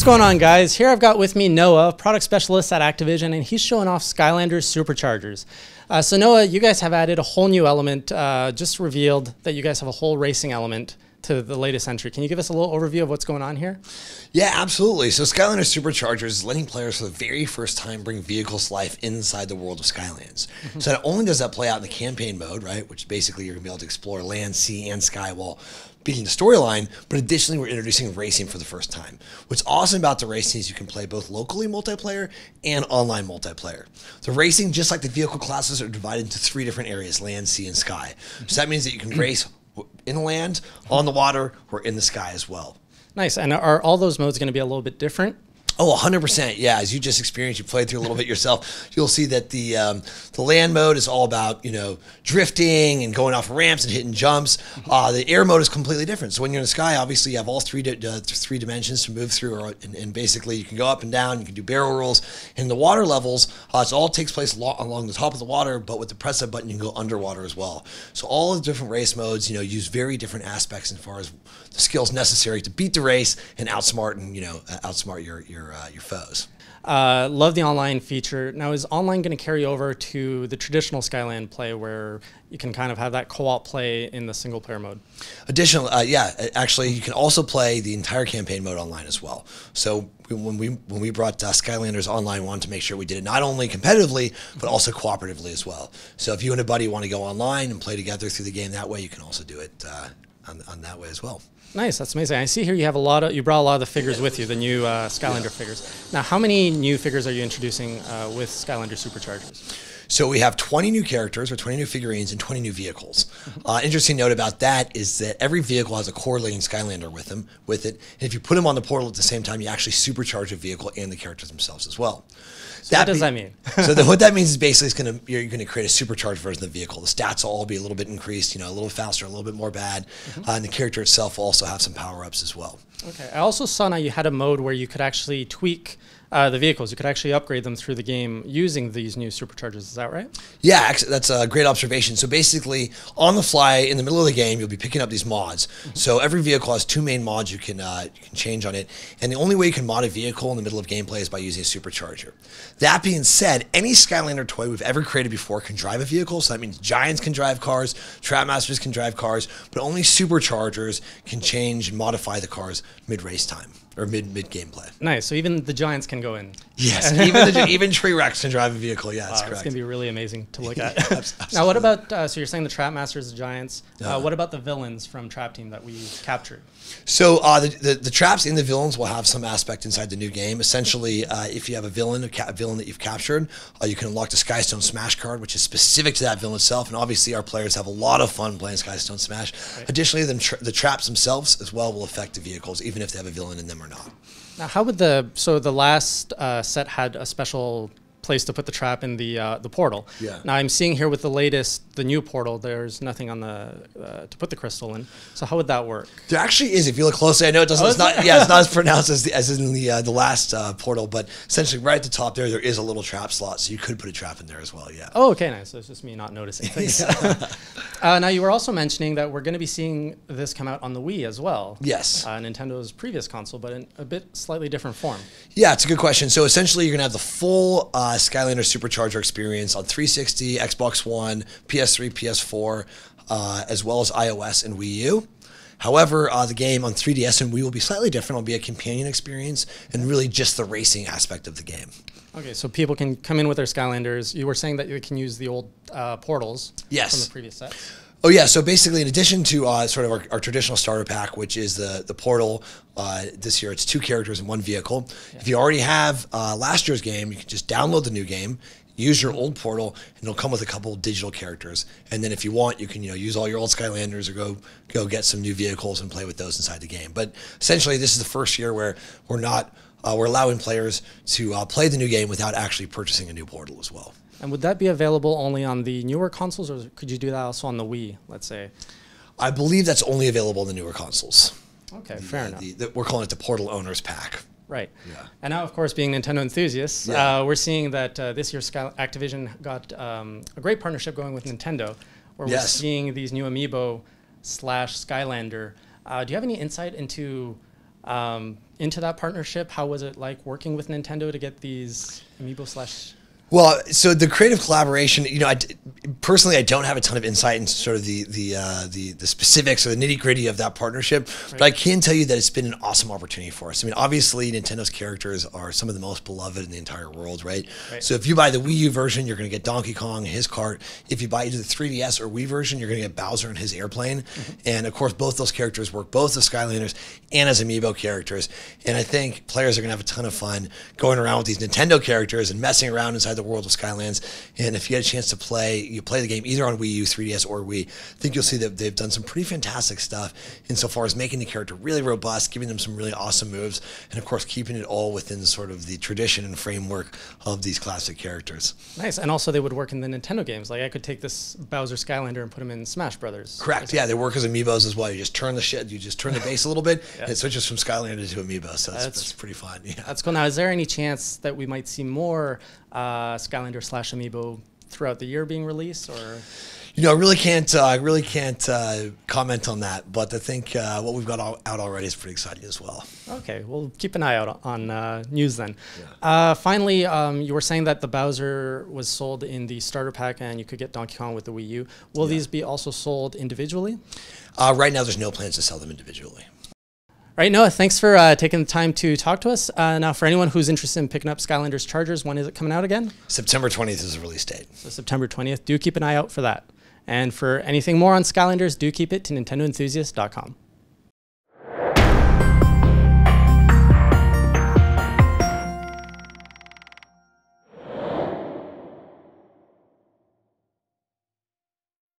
going on, guys? Here I've got with me Noah, product specialist at Activision, and he's showing off Skylanders SuperChargers. So Noah, you guys have added a whole new element, just revealed that you guys have a whole racing element to the latest entry. Can you give us a little overview of what's going on here? Yeah, absolutely. So Skylanders SuperChargers is letting players for the very first time bring vehicles to life inside the world of Skylands. So not only does that play out in the campaign mode, right, which basically you're going to be able to explore land, sea, and sky while beating the storyline, but additionally we're introducing racing for the first time. What's awesome about the racing is you can play both locally multiplayer and online multiplayer. The racing, just like the vehicle classes, are divided into 3 different areas: land, sea, and sky. So that means that you can race in the land, on the water, or in the sky as well. Nice. And are all those modes going to be a little bit different? Oh, 100%. Yeah, as you just experienced, you played through a little bit yourself. You'll see that the land mode is all about, drifting and going off ramps and hitting jumps. The air mode is completely different. So when you're in the sky, obviously you have all three dimensions to move through, and basically you can go up and down. You can do barrel rolls. In the water levels, it all takes place along the top of the water, but with the press of a button, you can go underwater as well. So all the different race modes, use very different aspects as far as the skills necessary to beat the race and outsmart your foes. Love the online feature. Now, is online going to carry over to the traditional Skyland play where you can kind of have that co-op play in the single player mode? Actually, you can also play the entire campaign mode online as well. So when we brought Skylanders online, we wanted to make sure we did it not only competitively, but also cooperatively as well. So if you and a buddy want to go online and play together through the game that way, you can also do it on that way as well. Nice, that's amazing. I see here you have you brought a lot of the figures with you, the new Skylander figures. Now, how many new figures are you introducing with Skylander SuperChargers? So we have 20 new characters, or 20 new figurines, and 20 new vehicles. Interesting note about that is that every vehicle has a correlating Skylander with it. And if you put them on the portal at the same time, you actually supercharge a vehicle and the characters themselves as well. So what does that mean? What that means is basically you're going to create a supercharged version of the vehicle. The stats will all be a little bit increased, a little faster, a little bit more bad, and the character itself will also have some power-ups as well. Okay. I also saw now you had a mode where you could actually tweak the vehicles. You could actually upgrade them through the game using these new superchargers. Is that right? Yeah, actually, that's a great observation. So basically, on the fly, in the middle of the game, you'll be picking up these mods. So every vehicle has 2 main mods you can change on it. And the only way you can mod a vehicle in the middle of gameplay is by using a supercharger. That being said, any Skylander toy we've ever created before can drive a vehicle. So that means Giants can drive cars, Trapmasters can drive cars, but only superchargers can change and modify the cars mid-race time. Or mid gameplay. Nice. So even the Giants can go in. Yes. even Tree Rex can drive a vehicle. Yeah, that's correct. It's gonna be really amazing to look at. Now, what about? So you're saying the Trapmasters, the Giants. What about the villains from Trap Team that we captured? So the traps in the villains will have some aspect inside the new game. Essentially, if you have a villain that you've captured, you can unlock the Skystone Smash card, which is specific to that villain itself. And obviously, our players have a lot of fun playing Skystone Smash. Right. Additionally, the traps themselves as well will affect the vehicles, even if they have a villain in them or not. Now, how would the last set had a special place to put the trap in the portal. Yeah. Now I'm seeing here with the new portal, there's nothing on the to put the crystal in. So how would that work? There actually is. If you look closely, I know it doesn't. It's not. Yeah, it's not as pronounced as in the last portal, but essentially right at the top there is a little trap slot, so you could put a trap in there as well. Yeah. Oh, okay, nice. So it's just me not noticing things. Now you were also mentioning that we're going to be seeing this come out on the Wii as well. Yes. Nintendo previous console, but in a bit slightly different form. Yeah, it's a good question. So essentially, you're going to have the full Skylanders SuperCharger experience on 360, Xbox One, PS3, PS4, as well as iOS and Wii U. However, the game on 3DS and Wii will be slightly different. It'll be a companion experience and really just the racing aspect of the game. Okay, so people can come in with their Skylanders. You were saying that you can use the old portals from the previous set. Oh yeah, so basically in addition to sort of our traditional starter pack, which is the portal, this year it's 2 characters and 1 vehicle. Yeah. If you already have last year's game, you can just download the new game, use your old portal, and it'll come with a couple digital characters. And then if you want, you can use all your old Skylanders or go get some new vehicles and play with those inside the game. But essentially this is the first year where we're allowing players to play the new game without actually purchasing a new portal as well. And would that be available only on the newer consoles, or could you do that also on the Wii, let's say? I believe that's only available on the newer consoles. Okay, fair enough. We're calling it the Portal Owners Pack. Right. Yeah. And now, of course, being Nintendo enthusiasts, we're seing that this year Activision got a great partnership going with Nintendo, where we're seeing these new Amiibo / Skylander. Do you have any insight into into that partnership? How was it like working with Nintendo to get these amiibo slash? Well, so the creative collaboration, you know, personally, I don't have a ton of insight into sort of the specifics or the nitty gritty of that partnership, but I can tell you that it's been an awesome opportunity for us. I mean, obviously, Nintendo's characters are some of the most beloved in the entire world, right? So if you buy the Wii U version, you're going to get Donkey Kong, his cart. If you buy either the 3DS or Wii version, you're going to get Bowser and his airplane. And of course, both those characters work both as Skylanders and as amiibo characters. And I think players are going to have a ton of fun going around with these Nintendo characters and messing around inside the world of Skylands. And if you get a chance to play the game either on Wii U, 3DS, or Wii, I think you'll see that they've done some pretty fantastic stuff insofar as making the character really robust, giving them some really awesome moves, and of course keeping it all within sort of the tradition and framework of these classic characters. Nice. And also they would work in the Nintendo games. Like I could take this Bowser Skylander and put him in Smash Brothers. Correct. Yeah, they work as amiibos as well. You just turn the base a little bit, and it switches from Skylander to amiibo. So that's pretty fun. Yeah. That's cool. Now, is there any chance that we might see more Skylander slash amiibo throughout the year being released, or? You know, I really can't comment on that, but I think what we've got out already is pretty exciting as well. Okay, we'll keep an eye out on news then. Yeah. Finally, you were saying that the Bowser was sold in the starter pack and you could get Donkey Kong with the Wii U. Will these be also sold individually? Right now, there's no plans to sell them individually. All right, Noah, thanks for taking the time to talk to us. Now, for anyone who's interested in picking up Skylanders Chargers, when is it coming out again? September 20th is the release date. So September 20th. Do keep an eye out for that. And for anything more on Skylanders, do keep it to nintendoenthusiast.com.